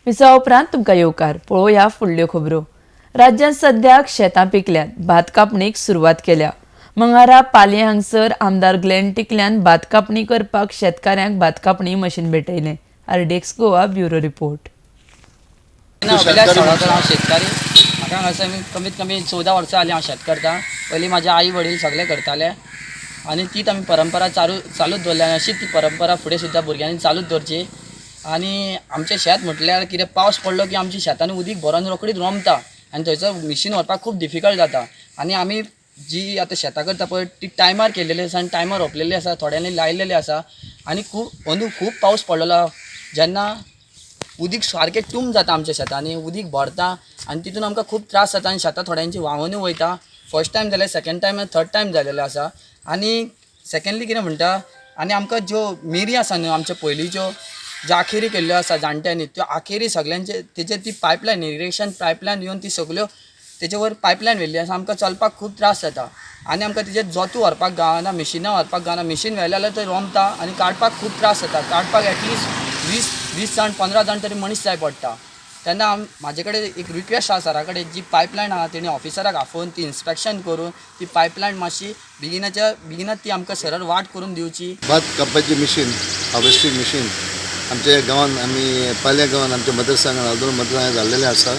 Visa उपरांत तुमकां येवकार पळोवया फुडल्यो खबरो। राज्यांत सद्याक शेतां पिकल्यात, भात कापणीक सुरवात केल्या। मंगळारा पालये हांगसर आमदार ग्लेन टिकल्यान भात कापणी करपाक शेतकाऱ्यांक भात कापणी मशीन भेटयलें। RDX Goa bureau report. शेतकारी म्हाका हांगासर कमीत कमी 14 वर्सां जालीं हांव शेत करतां। पयलीं म्हाजे आई वडील सगळे करताले आनी तीच आमी परंपरा चालूच दवरल्या। अशीच ती परंपरा फुडें सुद्दां भुरग्यांनी चालूच दवरची। आनी आमचें शेत म्हटल्यार कितें, पावस पडलो की आमच्या शेतांनी उदीक भरोन रोखडीच रोमता आनी थंयसर मिशीन व्हरपाक खूब डिफिकल्ट जाता। आनी आमी जी आतां शेतां करता पळय ती टायमार केल्लेली आसा आनी टायमार रोपलेली आसा, थोड्यांनी लायलेली आसा। आनी खूब पावस पडलेलो जेन्ना उदीक सारकें टूम जाता आमच्या शेतांनी, उदीक भरता आनी तितून आमकां खूब त्रास जाता आनी शेतां थोड्यांची व्हांवूनय वयता। फर्स्ट टायम जालें, सेकंड टायम आनी थर्ड टायम जालेलें आसा। आनी सेकंडली कितें म्हणटा, आनी आमकां ज्यो मिरी आसा न्हू आमच्या पयलींच्यो ज्यो आखेरी केल्ल्यो आसा जाणट्यांनी, त्यो आखेरी सगळ्यांचे तेजेर ती पायपलायन, इरिगेशन पायपलायन येवन ती सगळ्यो तेजे वयर पायपलायन व्हेल्ली आसा। आमकां चलपाक खूब त्रास जाता आनी आमकां तेजेर जोतू व्हरपाक गावना, मिशिनां व्हरपाक गावना। मिशीन व्हेलें जाल्यार थंय रोमता आनी काडपाक खूब त्रास जाता। काडपाक एटलिस्ट 20 जाण 15 जाण तरी मनीस जाय पडटा। तेन्ना म्हाजे कडेन एक रिक्वेस्ट आसा सरा कडेन, जी पायपलायन आहा तेणी ऑफिसराक आफोवन ती इन्स्पेक्शन करून ती पायपलायन मातशी बेगिनाच ती आमकां सरळ वाट करून दिवची। भात कापपाची मशीन, हार्वेस्टिंग मशीन आमच्या गांवांत आमी पाल्या गांवांत आमच्या मतदारसंघात दोन मतदारसंघात जाल्लेले आसा।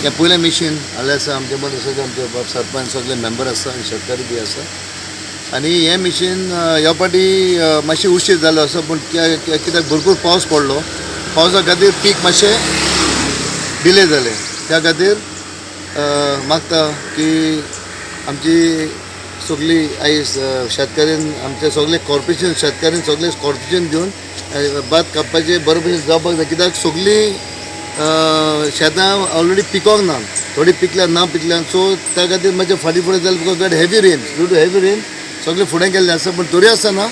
हे पयलें मशीन हाडलें आसा। आमच्या मतदारसंघात आमचे सरपंच सगळे मेंबर आसा आनी शेतकारी बी आसा। आनी हें मशीन ह्या फावटी मातशें उशीर जालो आसा, पूण कित्याक भरपूर पावस पडलो, पावसा खातीर पीक मातशें डिले जालें। त्या खातीर मागता की आमची सगळी आयज शेतकऱ्यान आमचे सगळे कॉर्पोरेशन शेतकऱ्यांनी सगळे कॉर्पोरेशन घेवन भात कापपाचें बरे भशेन जावपाक जाय। कित्याक सगळीं शेतां ऑलरेडी पिकोंक ना, थोडी पिकल्या ना पिकल्या, सो त्या खातीर मातशें फाटीं फुडें जालें। Because that heavy rain, due to heavy rain सगळें फुडें गेल्लें आसा। पूण तरी आसतना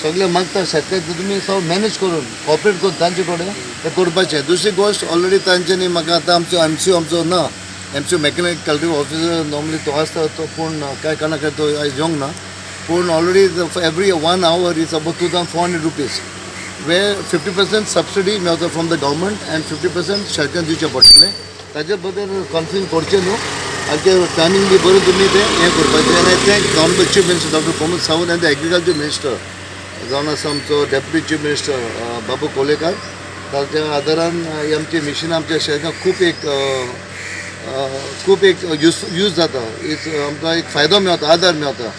सगळे मागता शेतकरी तुमी सगळें मॅनेज करून कॉपरेट करून तांचे कडेन हें करपाचें। दुसरी गोश्ट, ऑलरेडी तांच्यांनी म्हाका आतां आमचो एमसीओ आमचो ना, MCO mechanical cultivator officer normally तो आसता, तो पूण कांय कारणां खातीर तो आयज येवंक ना। पूण already every 1 hour is about 2400 rupees, where 50% subsidy मेळटा फ्रॉम द गव्हर्मेंट आनी 50% शेतकऱ्यांक दिवचें पडटलें। ताचे बद्दल कॉन्फ्युजन करचें न्हू, आनी टायमींग बी बरें तुमी तें हें करपाचें। आनी I thank government chief minister doctor Pramod Sawant आनी द एग्रीकल्चर मिनिस्टर जावन आसा आमचो डेप्युटी चीफ मिनिस्टर बाबू कोलेकार। ताच्या आदारान आमची मिशीनां आमच्या शेतकारांक खूब एक यूज जाता। आमकां एक फायदो मेळटा, आदार मेळटा।